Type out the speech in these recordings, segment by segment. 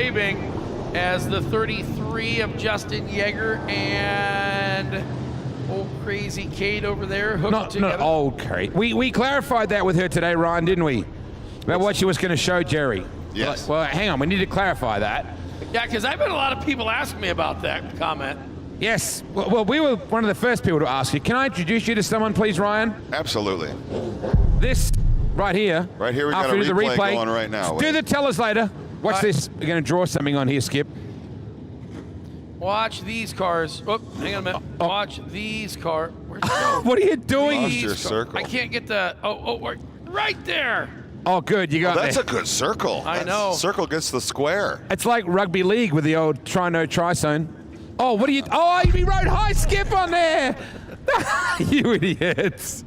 waving as the 33 of Justin Yeager and old crazy Kate over there hooked together. Not old Kate. We clarified that with her today, Ryan, didn't we? About what she was going to show Jerry. Yes. Well, hang on. We need to clarify that. Yeah, because I've had a lot of people ask me about that comment. Yes. Well, we were one of the first people to ask you. Can I introduce you to someone, please, Ryan? Absolutely. This right here. Right here, we got a after the replay going right now. Do the tell us later. Watch this. We're going to draw something on here, Skip. Watch these cars. Oh, hang on a minute. Watch these cars. Where's it go? What are you doing? Lost your circle. I can't get the. Right there. Oh, good. You got That's there. a good circle. I know. Circle gets the square. It's like rugby league with the old try-no-try-zone. Oh, what are you... Oh, you wrote high Skip on there. You idiots.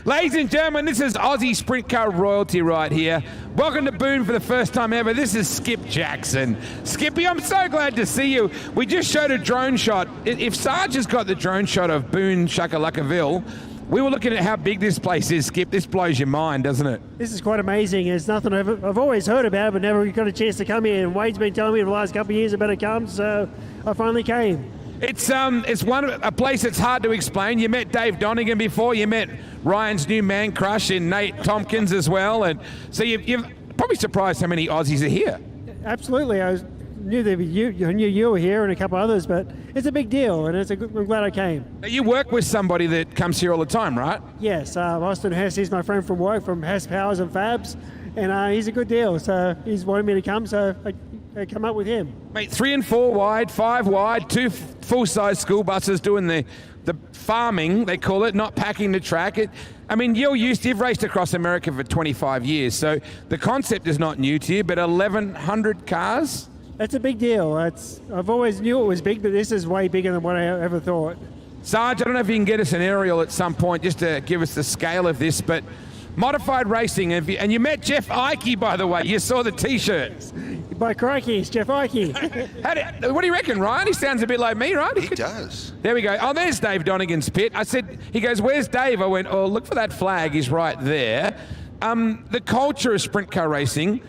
Ladies and gentlemen, this is Aussie Sprint Car royalty right here. Welcome to Boone for the first time ever. This is Skip Jackson. Skippy, I'm so glad to see you. We just showed a drone shot. If Sarge has got the drone shot of Boone Shakalakaville, we were looking at how big this place is, Skip. This blows your mind, doesn't it? This is quite amazing. It's nothing I've always heard about, but never got a chance to come here. And Wade's been telling me the last couple of years I better come, so I finally came. It's a place that's hard to explain. You met Dave Donegan before. You met Ryan's new man crush in Nate Tompkins as well, and so you're probably surprised how many Aussies are here. Absolutely. I knew you were here and a couple others, but it's a big deal, and I'm glad I came. Now, you work with somebody that comes here all the time, right? Yes, Austin Hess is my friend from work, from Hess Powers and Fabs, and he's a good deal, so he's wanted me to come, so I come up with him. Mate, 3 and 4 wide, 5 wide, 2 full-size school buses doing the farming, they call it, not packing the track. You've raced across America for 25 years, so the concept is not new to you, but 1,100 cars? That's a big deal. I've always knew it was big, but this is way bigger than what I ever thought. Sarge, I don't know if you can get us an aerial at some point just to give us the scale of this, but Modified Racing, and you met Jeff Ike, by the way. You saw the T-shirts. By crikey, it's Jeff Ike. What do you reckon, Ryan? He sounds a bit like me, right? He does. There we go. Oh, there's Dave Donegan's pit. He goes, where's Dave? I went, oh, look for that flag. He's right there. The culture of sprint car racing,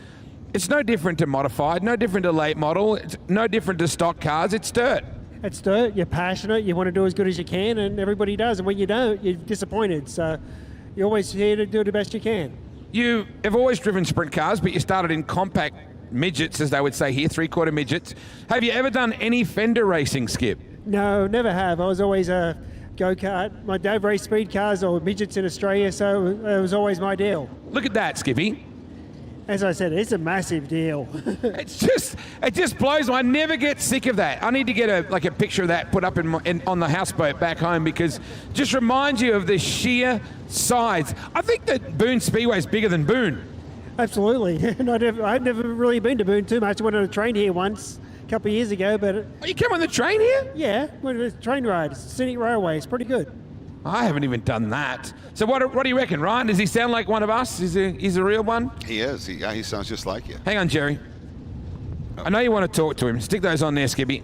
it's no different to modified, no different to late model, it's no different to stock cars. It's dirt. It's dirt. You're passionate. You want to do as good as you can, and everybody does. And when you don't, you're disappointed. So you're always here to do the best you can. You have always driven sprint cars, but you started in compact midgets, as they would say here, 3/4 midgets. Have you ever done any fender racing, Skip? No, never have. I was always a go-kart. My dad raced speed cars or midgets in Australia, so it was always my deal. Look at that, Skippy. As I said, it's a massive deal. It just blows me. I never get sick of that. I need to get a picture of that put up on the houseboat back home, because it just reminds you of the sheer size. I think that Boone Speedway is bigger than Boone. Absolutely. And I've never really been to Boone too much. I went on a train here once a couple of years ago, but... Oh, you came on the train here? Yeah, went on a train ride. Scenic Railway. It's pretty good. I haven't even done that. So what do you reckon, Ryan? Does he sound like one of us? He's a real one? He is. He sounds just like you. Hang on, Jerry. Oh. I know you want to talk to him. Stick those on there, Skippy.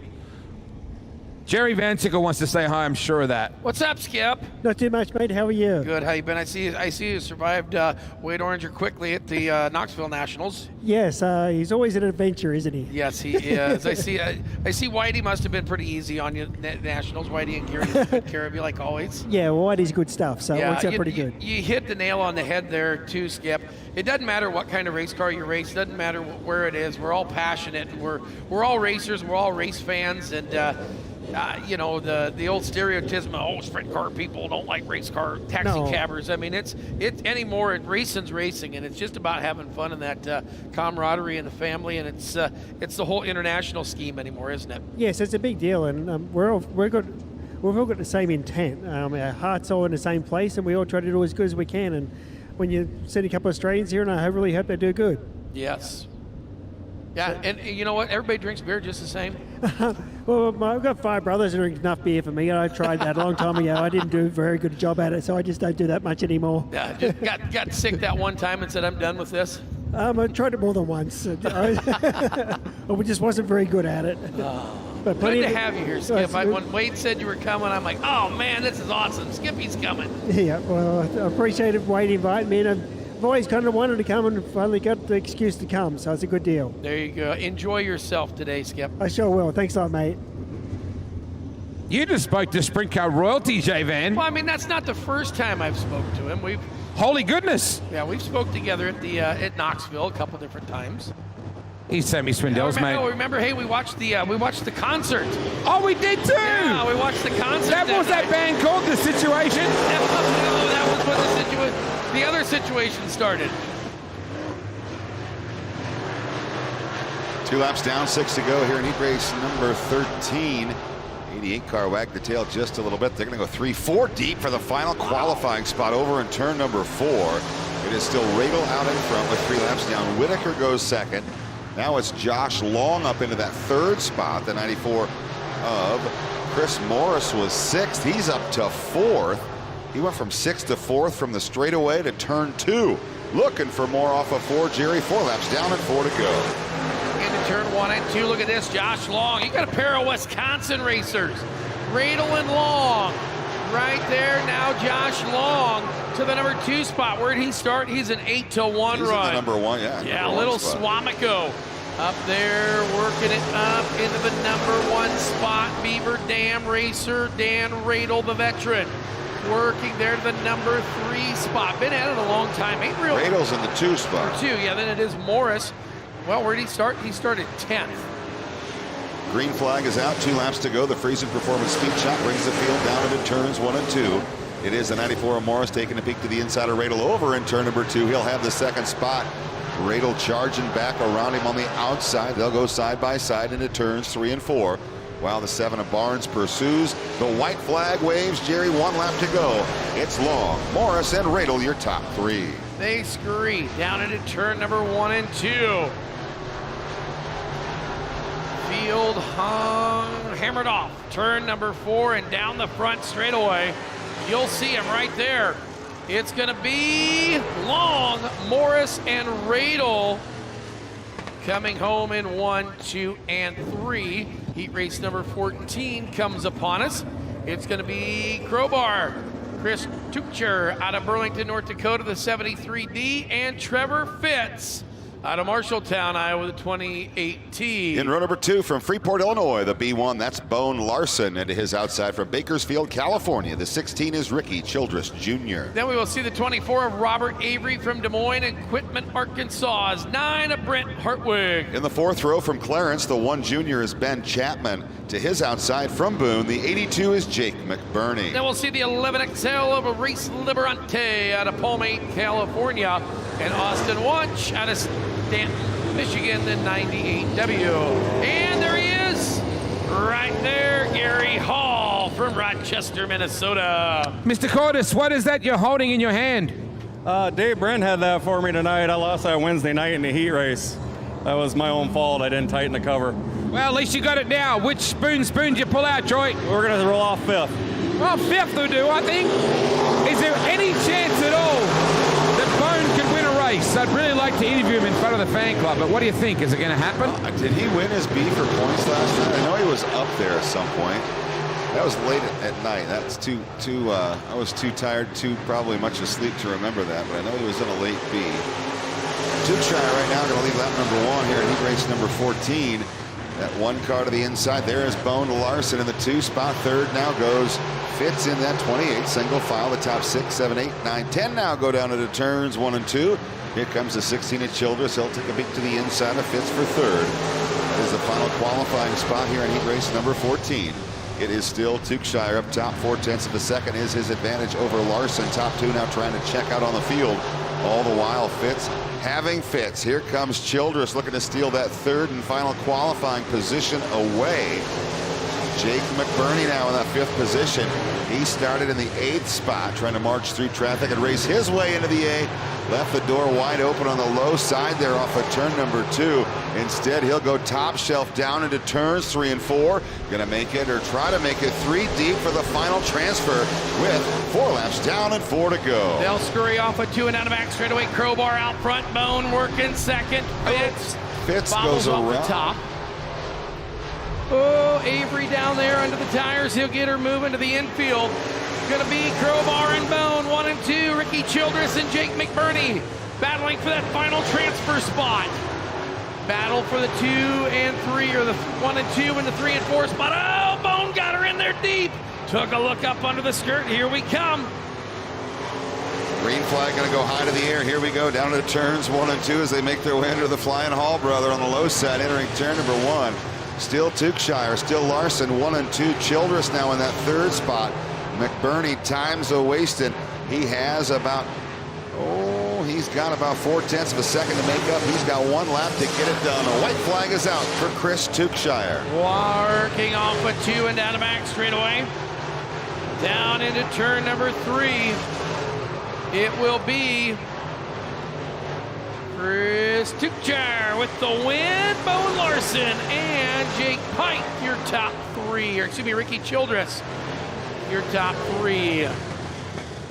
Jerry Van Sickle wants to say hi, I'm sure of that. What's up, Skip? Not too much, mate. How are you? Good. How you been? I see you survived Wade Oranger quickly at the Knoxville Nationals. Yes, he's always an adventure, isn't he? Yes, he is. I see Whitey must have been pretty easy on you, Nationals. Whitey and Gary took care of you like always. Yeah, well, Whitey's good stuff, so it works out pretty good. You hit the nail on the head there too, Skip. It doesn't matter what kind of race car you race. It doesn't matter where it is. We're all passionate. We're all racers. We're all race fans, and the old stereotype, sprint car people don't like race car taxi cabbers. I mean, it's anymore. Racing's racing, and it's just about having fun and that camaraderie and the family, and it's the whole international scheme anymore, isn't it? Yes, it's a big deal, and we've all got the same intent. Our hearts all in the same place, and we all try to do as good as we can. And when you send a couple of Australians here, and I really hope they do good. Yes. Yeah, and you know what? Everybody drinks beer just the same. Well, I've got 5 brothers who drink enough beer for me, and I tried that a long time ago. I didn't do a very good job at it, so I just don't do that much anymore. Yeah, just got sick that one time and said, I'm done with this. I tried it more than once. I just wasn't very good at it. But good to have you here, Skip. When Wade said you were coming, I'm like, oh man, this is awesome. Skippy's coming. Yeah, well, I appreciate Wade inviting me, and I've always kind of wanted to come and finally got the excuse to come, so it's a good deal. There you go. Enjoy yourself today, Skip. I sure will. Thanks a lot, mate. You just spoke to Sprint Car royalty, J-Van. Well, I mean, that's not the first time I've spoke to him. Holy goodness. We've spoke together at the at Knoxville a couple different times. He's Sammy Swindells, mate. Remember, hey, we watched the concert. Oh, we did too. Yeah, we watched the concert. That was that band called The Situation. No, that was when the other situation started. 2 laps down, 6 to go here in heat race number 13. 88 car wagged the tail just a little bit. They're going to go 3-4 deep for the final qualifying spot over in turn number 4. It is still Radel out in front with 3 laps down. Whitaker goes second. Now it's Josh Long up into that 3rd spot. The 94 of Chris Morris was 6th. He's up to 4th. He went from 6th to 4th from the straightaway to turn 2. Looking for more off of 4. Jerry, 4 laps down and 4 to go. Into turn 1 and 2. Look at this, Josh Long. You got a pair of Wisconsin racers, Radel and Long. Right there now, Josh Long to the number 2 spot. Where did he start? He's an 8-1 He's run. in the number 1, yeah. Yeah, little Swamico up there working it up into the number 1 spot. Beaver Dam racer Dan Radel, the veteran, working there to the number 3 spot. Been at it a long time. Ain't real. Radel's in the 2 spot. 2, yeah. Then it is Morris. Well, where did he start? He started 10th. Green flag is out, 2 laps to go. The Friesen Performance Speed Shot brings the field down into turns 1 and 2. It is the 94 of Morris taking a peek to the inside of Radel over in turn number 2. He'll have the 2nd spot. Radel charging back around him on the outside. They'll go side by side into turns 3 and 4. While the 7 of Barnes pursues. The white flag waves. Jerry, 1 lap to go. It's Long, Morris, and Radel, your top 3. They scurry down into turn number 1 and 2. Field hammered off turn number 4 and down the front straightaway. You'll see him right there. It's going to be Long, Morris, and Radel coming home in 1, 2, and 3. Heat race number 14 comes upon us. It's going to be Crowbar, Chris Tucher out of Burlington, North Dakota, the 73D, and Trevor Fitz out of Marshalltown, Iowa, the 2018. In row number 2 from Freeport, Illinois, the B1, that's Boone Larson. Into his outside from Bakersfield, California. The 16 is Ricky Childress Jr. Then we will see the 24 of Robert Avery from Des Moines and Quitman, Arkansas. 9 of Brent Hartwig. In the 4th row from Clarence, the 1 junior is Ben Chapman. To his outside from Boone, the 82 is Jake McBurney. Then we'll see the 11XL of Race Liberante out of Palmate, California, and Austin Wunsch out of Stanton, Michigan, the 98W. And there he is, right there, Gary Hall from Rochester, Minnesota. Mr. Cordes, what is that you're holding in your hand? Dave Brent had that for me tonight. I lost that Wednesday night in the heat race. That was my own fault. I didn't tighten the cover. Well, at least you got it now. Which spoon did you pull out, Troy? We're going to roll off 5th. Well, 5th will do, I think. Is there any chance at all that Boone can win a race? I'd really like to interview him in front of the fan club, but what do you think? Is it going to happen? Did he win his B for points last night? I know he was up there at some point. That was late at night. That's I was too tired, probably much asleep to remember that, but I know he was in a late B. Tuchscheid right now going to lead lap number 1 here in heat race number 14. That 1 car to the inside. There is Boone Larson in the 2 spot. 3rd now goes Fitz in that 28 single file. The top 6, 7, 8, 9, 10 now go down into turns 1 and 2. Here comes the 16 at Childress. He'll take a peek to the inside of Fitz for 3rd. That is the final qualifying spot here in heat race number 14. It is still Tuchscheid up top. 4/10 of a second is his advantage over Larson. Top 2 now trying to check out on the field. All the while, Fitz having fits. Here comes Childress looking to steal that 3rd and final qualifying position away. Jake McBurney now in that 5th position. He started in the 8th spot, trying to march through traffic and race his way into the A. Left the door wide open on the low side there off of turn number 2. Instead, he'll go top shelf down into turns 3 and 4. Gonna make it or try to make it 3 deep for the final transfer with 4 laps down and 4 to go. They'll scurry off a 2 and out of back straightaway. Crowbar out front. Bone working 2nd. Fitz bobbles goes off around. the top. Oh, Avery down there under the tires. He'll get her moving to the infield. Gonna be Crowbar and Bone, 1 and 2. Ricky Childress and Jake McBurney battling for that final transfer spot. Battle for the 2 and 3, or the 1 and 2 and the 3 and 4 spot. Oh, Boone got her in there deep. Took a look up under the skirt. Here we come. Green flag going to go high to the air. Here we go down to turns 1 and 2 as they make their way under the Flying Hall brother on the low side, entering turn number 1. Still Tukeshire, still Larson, 1 and 2. Childress now in that 3rd spot. McBurney, time's a-wasted. He has about, he's got about 4/10 of a second to make up. He's got 1 lap to get it done. A white flag is out for Chris Tukeshire. Working off a 2 and down the back straightaway. Down into turn number 3. It will be Chris Tukeshire with the win. Boone Larson and Jake Pike, your top 3. Or excuse me, Ricky Childress, your top 3.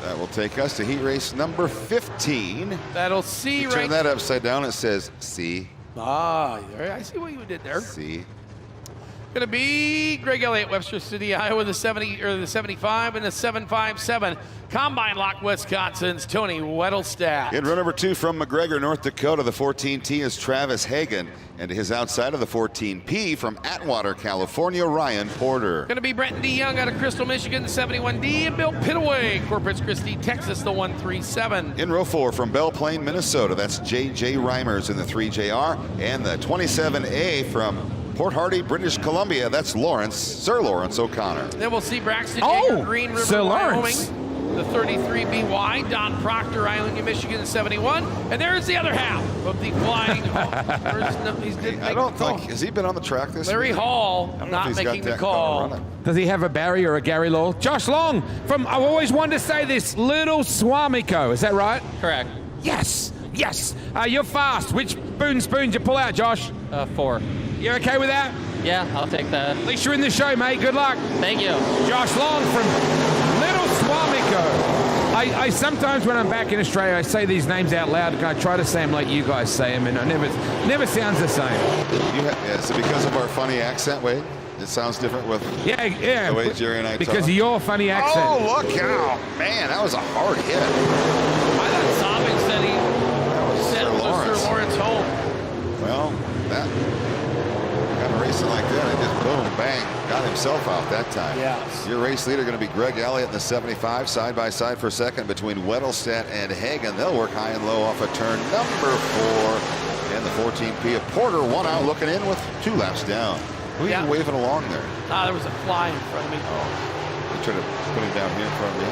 That will take us to heat race number 15. That'll see You right. turn that upside down, it says C. Ah, I see what you did there. C. Going to be Greg Elliott, Webster City, Iowa, the 70 or the 75 and the 757. Combine Lock, Wisconsin's Tony Weddlestadt. In row number 2 from McGregor, North Dakota, the 14T is Travis Hagan. And to his outside of the 14P from Atwater, California, Ryan Porter. Going to be Brenton D. Young out of Crystal, Michigan, the 71D, and Bill Pitaway, Corpus Christi, Texas, the 137. In row 4 from Belle Plaine, Minnesota, that's J.J. Reimers in the 3JR. And the 27A from Port Hardy, British Columbia, that's Sir Lawrence O'Connor. Then we'll see Braxton Jaeger, Green River, Sir Wyoming. Lawrence. The 33BY, Don Proctor, Island, Michigan, the 71. And there's the other half of the flying. I don't think, has he been on the track this Larry week? Hall I don't know if not he's got making the that car call. running. Does he have a Barry or a Gary Law? Josh Long from, I've always wanted to say this, Little Swamico. Is that right? Correct. Yes, yes. You're fast. Which Boone spoons you pull out, Josh? 4. You okay with that? Yeah, I'll take that. At least you're in the show, mate. Good luck. Thank you. Josh Long from Little Swamico. I sometimes when I'm back in Australia, I say these names out loud and I try to say them like you guys say them, and it never sounds the same. Is it because of our funny accent, Wade? It sounds different with Yeah. the way Jerry and I because talk. of your funny accent. Oh, look out. Man, that was a hard hit. I thought Sobbing said he sent Sir Lawrence home. Well, that kind of racing like that, it just boom, bang, got himself out that time. Yes. Your race leader going to be Greg Elliott in the 75, side by side for second between Weddlestadt and Hagan. They'll work high and low off of turn number 4. And the 14P of Porter, 1 out, looking in with 2 laps down. Who are you waving along there? There was a fly in front of me. You trying to put him down here in front of me?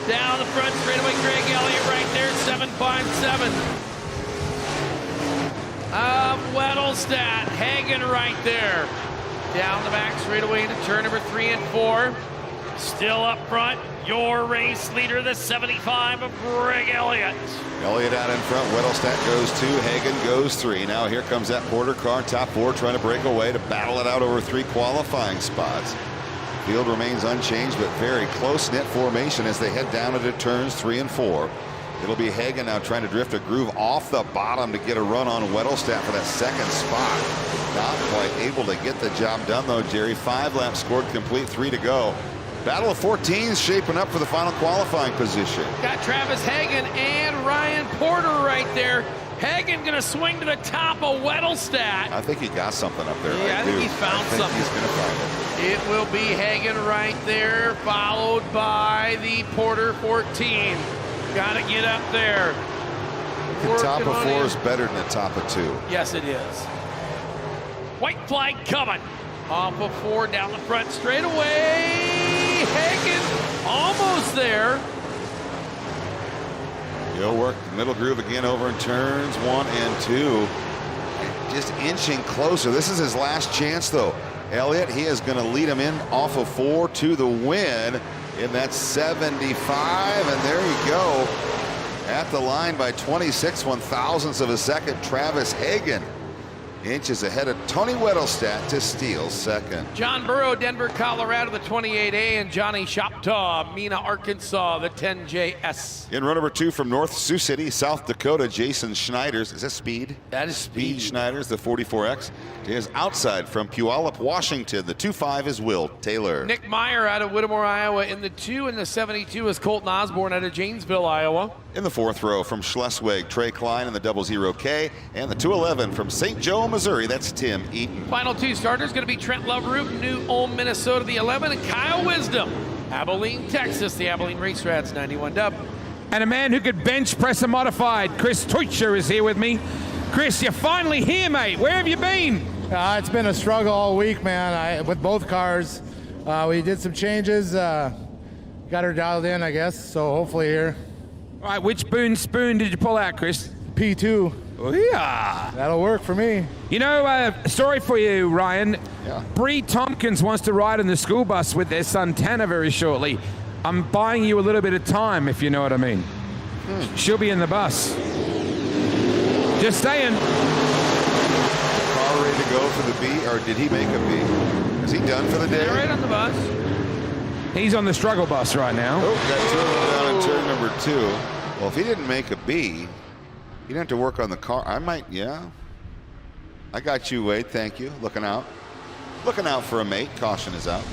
Down the front straightaway, Greg Elliott right there, 757. Weddlestadt, Hagan right there. Down the back straightaway into turn number 3 and 4. Still up front, your race leader, the 75 of Greg Elliott. Elliott out in front, Weddlestadt goes 2, Hagan goes 3. Now here comes that Porter car, top 4, trying to break away to battle it out over 3 qualifying spots. Field remains unchanged, but very close-knit formation as they head down into turns 3 and 4. It'll be Hagan now trying to drift a groove off the bottom to get a run on Weddlestadt for that second spot. Not quite able to get the job done, though, Jerry. 5 laps scored complete, 3 to go. Battle of 14s shaping up for the final qualifying position. Got Travis Hagan and Ryan Porter right there. Hagan going to swing to the top of Weddlestadt. I think he got something up there. Yeah, I think he found something. He's going to find it. It will be Hagan right there, followed by the Porter 14. Got to get up there. The top of 4 is better than the top of 2. Yes, it is. White flag coming. Off of 4 down the front straightaway. Hagan almost there. He'll work the middle groove again over in turns 1 and 2. Just inching closer. This is his last chance, though. Elliott, he is going to lead him in off of 4 to the win in that 75. And there you go. At the line by 26 1/1000ths of a second, Travis Hagan Inches ahead of Tony Weddlestadt to steal second. John Burrow, Denver, Colorado, the 28A, and Johnny Shoptaw, Mena, Arkansas, the 10JS. In row number 2 from North Sioux City, South Dakota, Jason Schneiders. Is that Speed? That is Speed Schneiders, the 44X. Is outside from Puyallup, Washington. The 25 is Will Taylor. Nick Meyer out of Whittemore, Iowa in the 2, and the 72 is Colton Osborne out of Janesville, Iowa. In the 4th row from Schleswig, Trey Klein in the 00K, and the 211 from St. Joe, Missouri. That's Tim Eaton. Final 2 starters going to be Trent Loveroot, New Ulm, Minnesota, the 11, and Kyle Wisdom, Abilene, Texas, the Abilene Race Rats 91 Dub. And a man who could bench press a modified, Chris Teutcher, is here with me. Chris, you're finally here, mate. Where have you been? It's been a struggle all week, man, with both cars. We did some changes, got her dialed in, I guess, so hopefully here. All right, which Boone spoon did you pull out, Chris? P2. Oh, yeah. That'll work for me. You know, story for you, Ryan. Yeah. Bree Tompkins wants to ride in the school bus with their son Tanner very shortly. I'm buying you a little bit of time, if you know what I mean. She'll be in the bus. Just saying. Car ready to go for the B, or did he make a B? Is he done for the day? They're right on the bus. He's on the struggle bus right now. Oh, got turn down in turn number 2. Well, if he didn't make a B, he'd have to work on the car. I might, yeah. I got you, Wade. Thank you. Looking out. Looking out for a mate. Caution is out.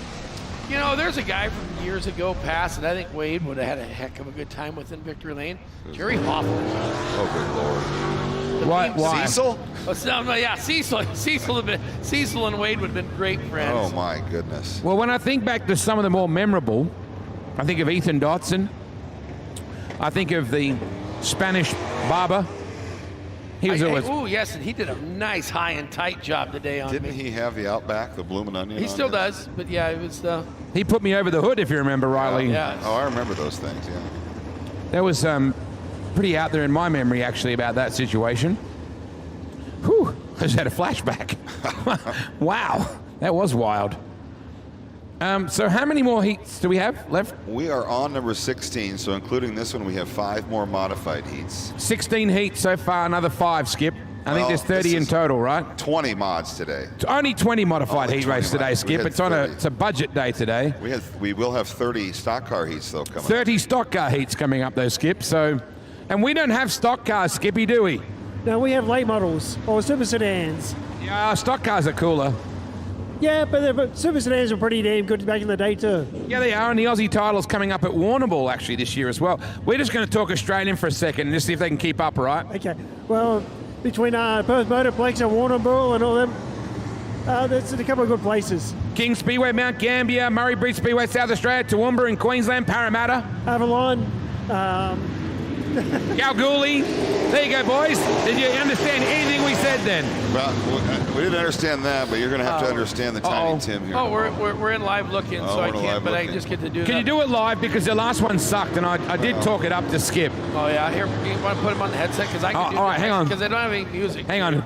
You know, there's a guy from years ago past, and I think Wade would have had a heck of a good time with in Victory Lane. Jerry Hoffman. Oh, good Lord. Why? Cecil? Oh, yeah, Cecil and Wade would have been great friends. Oh, my goodness. Well, when I think back to some of the more memorable, I think of Ethan Dotson. I think of the Spanish barber. He was always... Oh, yes, and he did a nice high and tight job today on Didn't me. he have the Outback, the Bloomin' Onion? He on still it? does, but yeah, it was He put me over the hood, if you remember, Riley. yeah. Oh, I remember those things, yeah. That was pretty out there in my memory, actually, about that situation. Whew, I just had a flashback. Wow, that was wild. So how many more heats do we have left? We are on number 16, so including this one, we have 5 more modified heats. 16 heats so far, another 5, Skip. I think Well, there's 30 this in is total, right? 20 mods today. Only 20 modified Only heat 20 race today, mods. We Skip. had It's on 30. it's a budget day today. We will have 30 stock car heats, though, coming 30 stock car heats coming up, though, Skip. So, and we don't have stock cars, Skippy, do we? No, we have late models or super sedans. Yeah, stock cars are cooler. Yeah, but super sedans were pretty damn good back in the day too. Yeah, they are, and the Aussie title's coming up at Warrnambool actually this year as well. We're just going to talk Australian for a second and just see if they can keep up, all right? Okay, well, between Perth Motorplex and Warrnambool and all them, there's a couple of good places. King Speedway, Mount Gambier, Murray Bridge Speedway, South Australia, Toowoomba in Queensland, Parramatta, Avalon, Kalgoorlie. There you go, boys. Did you understand anything we said then? Well, we didn't understand that, but you're going to have to understand the Tiny Tim here. Oh, we're in live looking, so I we're in can't, live but I looking. just get to do that. Can you do it live? Because the last one sucked, and I did talk it up to Skip. Oh, yeah. Here, you want to put him on the headset? Because I can do all right, hang on. Because I don't have any music. Hang on.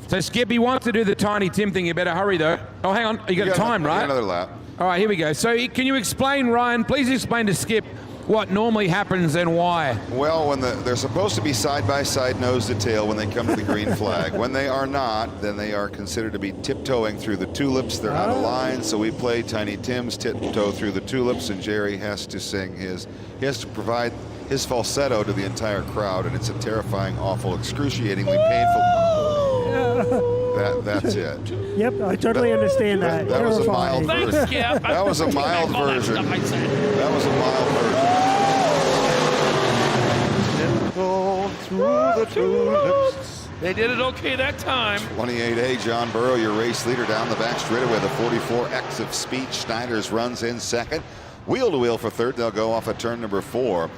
So Skip, he wants to do the Tiny Tim thing. You better hurry, though. Oh, hang on. You got time, you got right? another lap. All right, here we go. So can you explain, Ryan, please explain to Skip what normally happens and why? Well, when they're supposed to be side-by-side, nose to tail when they come to the green flag. When they are not, then they are considered to be tiptoeing through the tulips. They're out of line, so we play Tiny Tim's tiptoe through the tulips, and Jerry has to he has to provide his falsetto to the entire crowd, and it's a terrifying, awful, excruciatingly painful. That's it. Yep, I totally understand that. That was a mild Terrifying. Thanks, Skip. That was a mild All that version. stuff I said. That was a mild version. They did it okay that time. 28A, John Burrow, your race leader down the back straightaway. The 44X of Speed Schneiders runs in second. Wheel to wheel for third. They'll go off at turn number 4.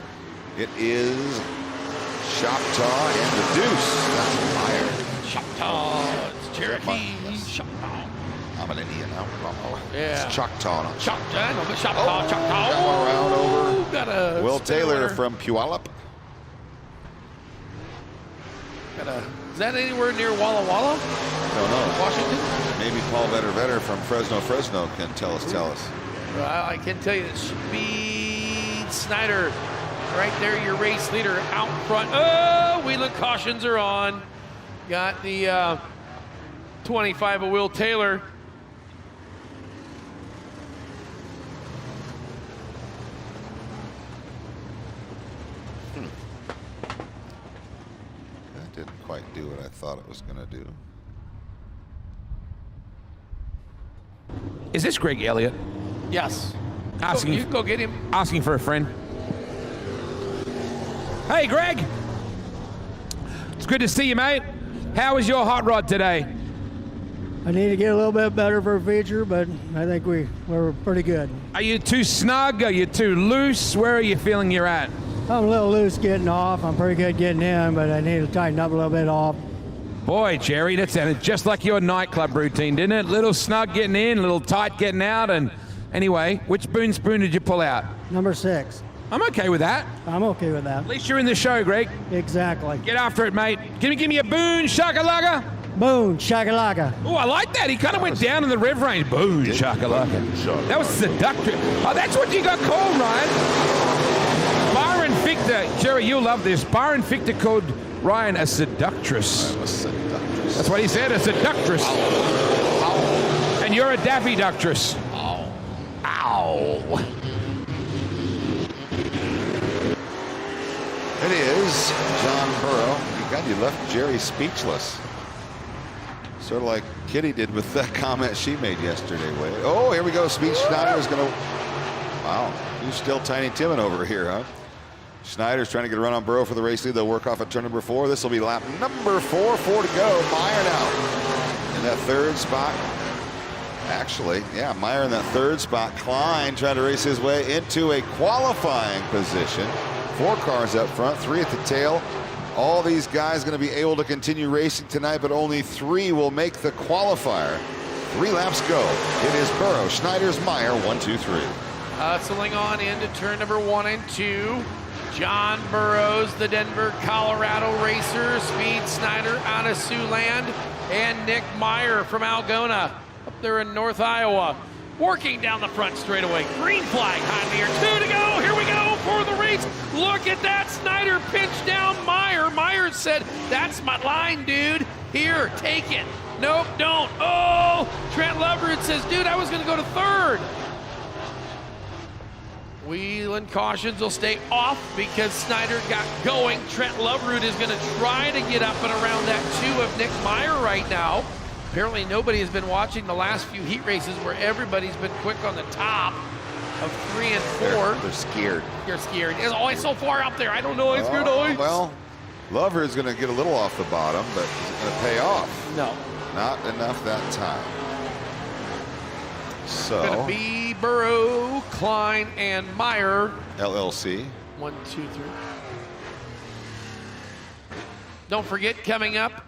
It is Shoptaw and the Deuce. That's fire. Choctaw. It's Cherokee. Choctaw. I'm an Indian now. Yeah. It's Choctaw. Not Choctaw. I know, but Choctaw. Choctaw. got one around over. Got a Will Taylor spinner. from Puyallup. Is that anywhere near Walla Walla, Don't know. Washington? Maybe Paul Vetter from Fresno can tell us. Well, I can tell you that Speed Snyder, right there, your race leader out front. Oh, Wheeling cautions are on. Got the 25 of Will Taylor. That didn't quite do what I thought it was going to do. Is this Greg Elliott? Yes. Asking, You go get him. asking for a friend. Hey, Greg. It's good to see you, mate. How was your hot rod today? I need to get a little bit better for a feature, but I think we're pretty good. Are you too snug? Are you too loose? Where are you feeling you're at? I'm a little loose getting off. I'm pretty good getting in, but I need to tighten up a little bit off. Boy, Jerry, that sounded just like your nightclub routine, didn't it? Little snug getting in, little tight getting out. And anyway, which Boone spoon did you pull out? Number 6. I'm okay with that. I'm okay with that. At least you're in the show, Greg. Exactly. Get after it, mate. Give me a Boone shakalaka. Boone, shakalaka. Oh, I like that. He kind of went down in the rev range. Boone shakalaka. That was seductive. Oh, that's what you got called, Ryan. Byron Fichter. Jerry, you'll love this. Byron Fichter called Ryan a seductress. A seductress. That's what he said, a seductress. And you're a daffy ductress. Ow. It is John Burrow. God, you left Jerry speechless. Sort of like Kitty did with that comment she made yesterday. Oh, here we go. Speed Schneider is going to... Wow. You're still Tiny Timon over here, huh? Schneider's trying to get a run on Burrow for the race lead. They'll work off at turn number 4. This will be lap number 4. 4 to go. Meyer now in that third spot. Actually, yeah, Meyer in that third spot. Klein trying to race his way into a qualifying position. 4 cars up front, 3 at the tail. All these guys going to be able to continue racing tonight, but only 3 will make the qualifier. 3 laps go. It is Burrow, Schneider's, Meyer, 1, 2, 3. Hustling on into turn number 1 and 2. John Burroughs, the Denver, Colorado racer. Speed Snyder out of Siouxland. And Nick Meyer from Algona up there in North Iowa. Working down the front straightaway. Green flag behind me here. 2 to go. Here we go for the race. Look at that. Snyder pinched down Meyer. Meyer said, "That's my line, dude. Here, take it." Nope, don't. Oh, Trent Leverett says, "Dude, I was going to go to 3rd. Wheeling cautions will stay off because Snyder got going. Trent Leverett is going to try to get up and around that 2 of Nick Meyer right now. Apparently nobody has been watching the last few heat races where everybody's been quick on the top of 3 and 4. They're scared. You're scared. It's always so far up there. I don't know. It's weird. Well, Lover is going to get a little off the bottom, but is it going to pay off? No. Not enough that time. So. Going to be Burrow, Klein, and Meyer. LLC. 1, 2, 3. Don't forget, coming up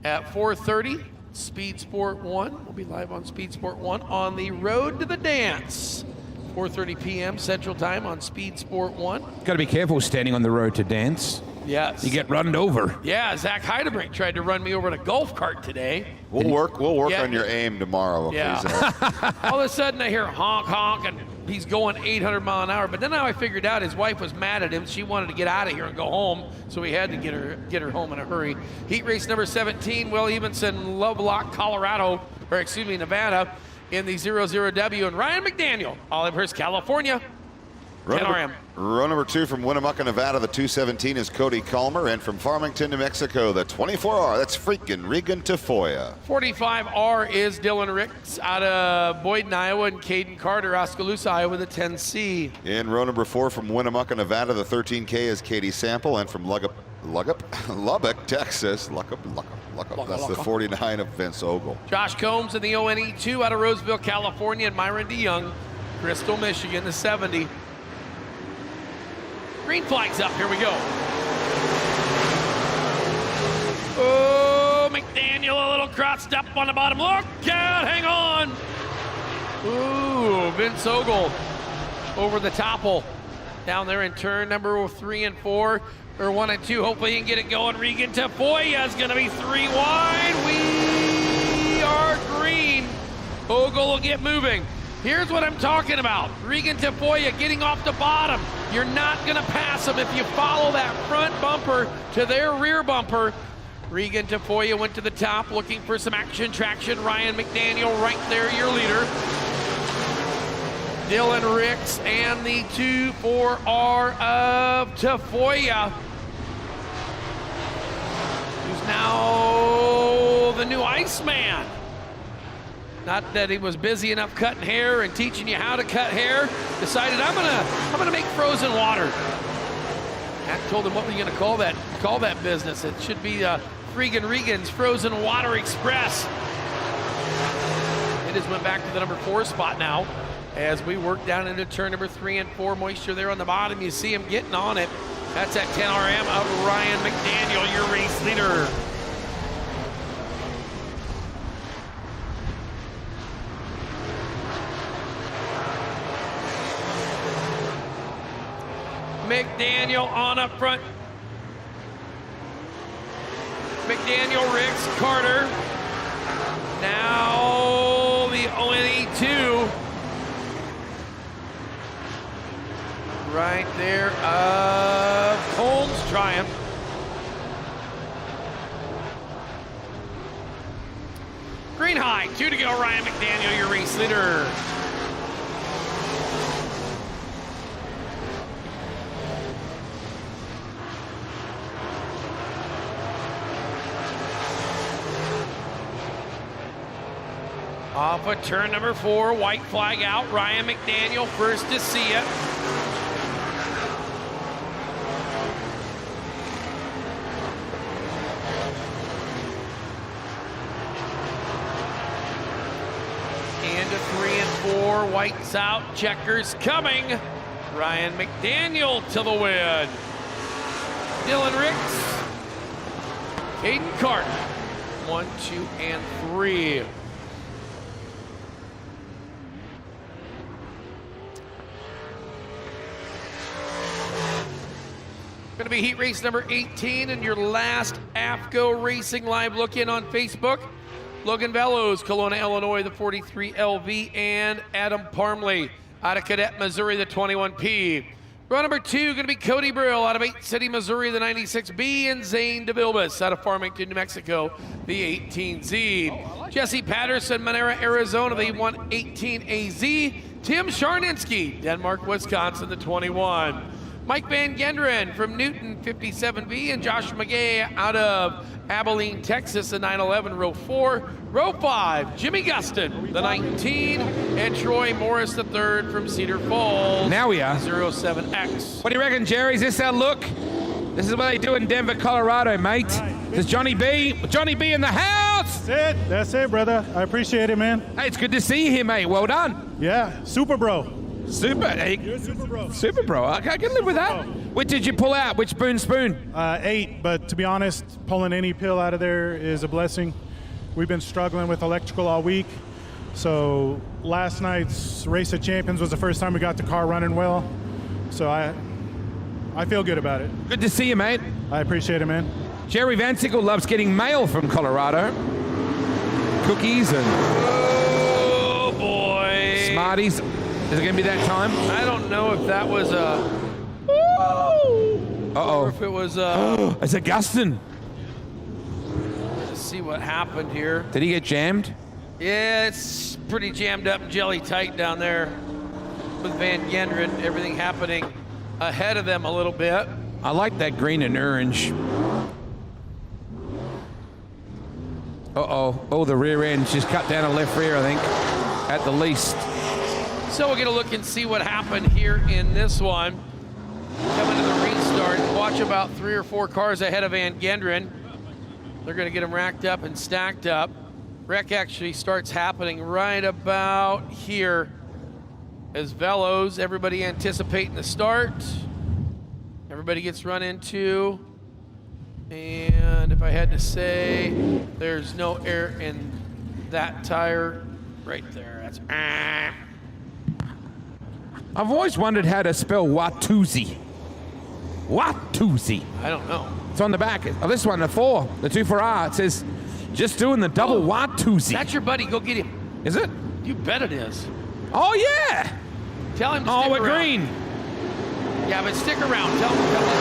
at 4:30, Speed Sport 1. We'll be live on Speed Sport 1 on the road to the dance. 4:30 p.m. Central Time on Speed Sport 1. Got to be careful standing on the road to dance. Yes. You get run over. Yeah, Zach Heidebrink tried to run me over in a golf cart today. We'll work Yeah. on your aim tomorrow. Yeah. All of a sudden I hear honk, honk, and he's going 800 mile an hour. But then now I figured out his wife was mad at him. She wanted to get out of here and go home, so we had to get her home in a hurry. Heat race number 17, Will Evenson, Lovelock, Colorado, or excuse me, Nevada, in the 00W, and Ryan McDaniel, Olivehurst, California. 10 RM. Row number 2 from Winnemucca, Nevada, the 217 is Cody Calmer, and from Farmington, New Mexico, the 24R, that's freaking Regan Tafoya. 45R is Dylan Ricks out of Boyden, Iowa, and Caden Carter, Oskaloosa, Iowa, the 10C. In row number 4 from Winnemucca, Nevada, the 13K is Katie Sample, and from Lubbock, Texas, that's the 49 of Vince Ogle. Josh Combs in the ONE2 out of Roseville, California, and Myron DeYoung, Bristol, Michigan, the 70. Green flag's up. Here we go. Oh, McDaniel a little crossed up on the bottom. Look out, hang on. Ooh, Vince Ogle over the topple. Down there in turn number 3 and 4, or 1 and 2. Hopefully he can get it going. Regan Tafoya is going to be 3 wide. We are green. Ogle will get moving. Here's what I'm talking about. Regan Tafoya getting off the bottom. You're not going to pass him if you follow that front bumper to their rear bumper. Regan Tafoya went to the top looking for some action traction. Ryan McDaniel right there, your leader. Dylan Ricks and the 2-4R of Tafoya, who's now the new Iceman. Not that he was busy enough cutting hair and teaching you how to cut hair. Decided I'm gonna make frozen water. Matt told him, what were you gonna call that business? It should be Regan's Frozen Water Express. It just went back to the number 4 spot now as we work down into turn number 3 and 4. Moisture there on the bottom. You see him getting on it. That's at 10 RM of Ryan McDaniel, your race leader. McDaniel on up front. McDaniel, Ricks, Carter. Now the ONE2. Right there of Holmes' Triumph. Green high, 2 to go. Ryan McDaniel, your race leader. Off of turn number 4, white flag out. Ryan McDaniel first to see it. Into 3 and 4, whites out, checkers coming. Ryan McDaniel to the win. Dylan Ricks, Caden Carter, 1, 2, and 3. Going to be heat race number 18 and your last AFCO Racing Live look-in on Facebook. Logan Bellows, Kelowna, Illinois, the 43 LV, and Adam Parmley out of Cadet, Missouri, the 21P. Row number 2 going to be Cody Brill out of 8 City, Missouri, the 96B, and Zane DeVilbus out of Farmington, New Mexico, the 18Z. Jesse Patterson, Monera, Arizona, the 118AZ. Tim Sharninsky, Denmark, Wisconsin, the 21. Mike Van Genderen from Newton, 57B, and Josh McGay out of Abilene, Texas, the 911, row 4. Row 5, Jimmy Guston, the 19, and Troy Morris, the 3rd from Cedar Falls. Now we are. 07X. What do you reckon, Jerry? Is this our look? This is what they do in Denver, Colorado, mate. There's Johnny B in the house. That's it, brother. I appreciate it, man. Hey, it's good to see you here, mate. Well done. Yeah, super bro. Super. You're super bro. Super, bro. I can live with that. Which did you pull out? Which spoon? 8, but to be honest, pulling any pill out of there is a blessing. We've been struggling with electrical all week. So last night's Race of Champions was the first time we got the car running well. So I feel good about it. Good to see you, mate. I appreciate it, man. Jerry Van Sickle loves getting mail from Colorado. Cookies and Oh, boy. Smarties. Is it going to be that time? I don't know if that was a... Uh-oh. Or if it was a... It's a Guston. Let's see what happened here. Did he get jammed? Yeah, it's pretty jammed up and jelly tight down there with Van Genderen. Everything happening ahead of them a little bit. I like that green and orange. Uh-oh. Oh, the rear end just cut down a left rear, I think, at the least. So we're going to look and see what happened here in this one. Coming to the restart, watch about 3 or 4 cars ahead of Van Genderen. They're going to get them racked up and stacked up. Wreck actually starts happening right about here as Velos, everybody anticipating the start. Everybody gets run into. And if I had to say, there's no air in that tire right there. That's... I've always wondered how to spell Watusi. Watusi. I don't know. It's on the back of this one, the 4, the 2-4R. It says, just doing the double Watusi. That's your buddy. Go get him. Is it? You bet it is. Oh, yeah. Tell him to Oh, stick we're around. green. Yeah, but stick around. Tell him to come to the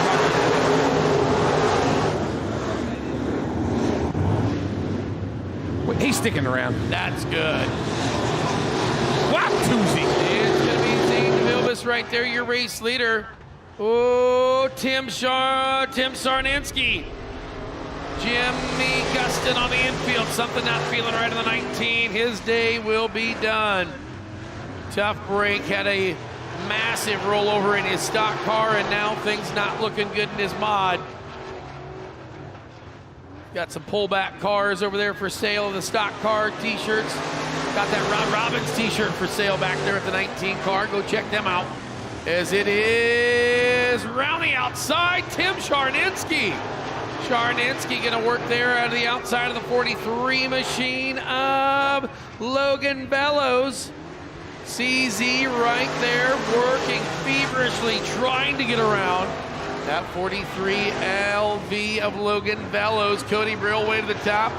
Wait, he's sticking around. That's good. Wow, Tuesday. It's going to be Zane DeVilbiss right there, your race leader. Oh, Tim Sarnansky. Jimmy Gustin on the infield. Something not feeling right on the 19. His day will be done. Tough break. Had a massive rollover in his stock car, and now things not looking good in his mod. Got some pullback cars over there for sale. The stock car t-shirts. Got that Rod Robbins t-shirt for sale back there at the 19 car. Go check them out. As it is round the outside, Tim Sarnansky. Sarnansky going to work there out of the outside of the 43 machine of Logan Bellows. CZ right there working feverishly, trying to get around that 43 LV of Logan Bellows. Cody Brill way to the top.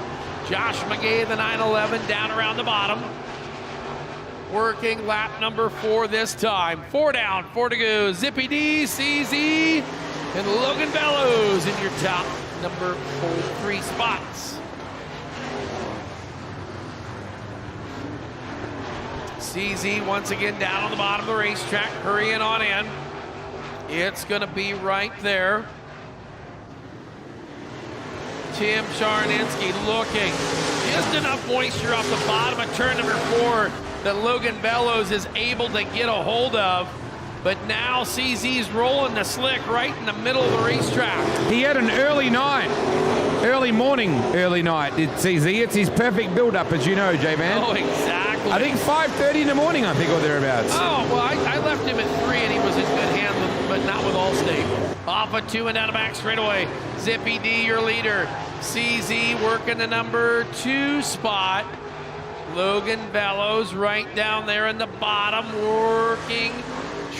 Josh McGay, the 911, down around the bottom. Working lap number 4 this time. 4 down, 4 to go. Zippy D, CZ, and Logan Bellows in your top number 3 spots. CZ once again down on the bottom of the racetrack, hurrying on in. It's going to be right there. Tim Sarnansky looking. Just enough moisture off the bottom of turn number 4 that Logan Bellows is able to get a hold of. But now CZ's rolling the slick right in the middle of the racetrack. He had an early night. Early morning, early night. It's easy. It's his perfect build-up, as you know, J-Man. Oh, exactly. I think 5:30 in the morning, I think, or thereabouts. Oh, well, I left him at 3, and he was in good hands, but not with Allstate. Off a 2 and down the back straightaway. Zippy D, your leader. CZ working the number 2 spot. Logan Bellows right down there in the bottom, working,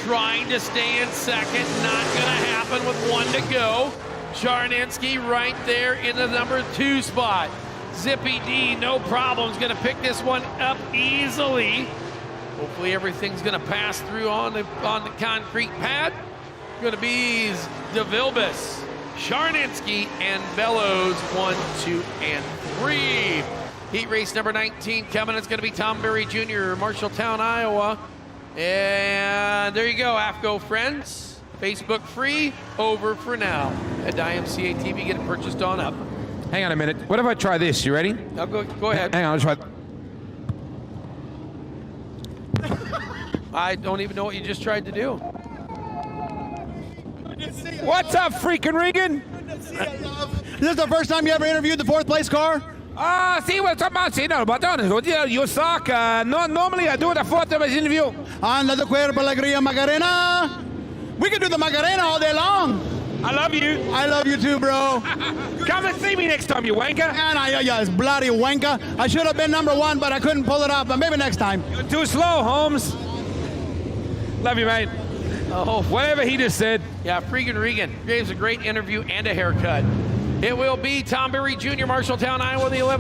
trying to stay in second. Not going to happen with 1 to go. Sarnansky right there in the number 2 spot. Zippy D, no problems, going to pick this one up easily. Hopefully everything's going to pass through on the concrete pad. Going to be DeVilbiss, Sarnansky, and Bellows 1, 2, and 3. Heat race number 19 coming. It's going to be Tom Berry Jr., Marshalltown, Iowa. And there you go, AFCO friends. Facebook free, over for now. At IMCA TV, get it purchased on up. Hang on a minute. What if I try this? You ready? I'll go ahead. Hang on, I'll try. I don't even know what you just tried to do. What's up, freaking Regan? Is this the first time you ever interviewed the 4th place car? Sí, what's up, man? Sí, no, but you suck. No, normally I do the 4th place interview. Anda tu cuerpo, alegría, Macarena. We can do the Macarena all day long. I love you. I love you too, bro. Come and see me next time, you wanker. And it's bloody wanker. I should have been number 1, but I couldn't pull it off. But maybe next time. You're too slow, Holmes. Love you, mate. Oh, whatever he just said. Yeah, freaking Regan gives a great interview and a haircut. It will be Tom Berry Jr., Marshalltown, Iowa, the 11th.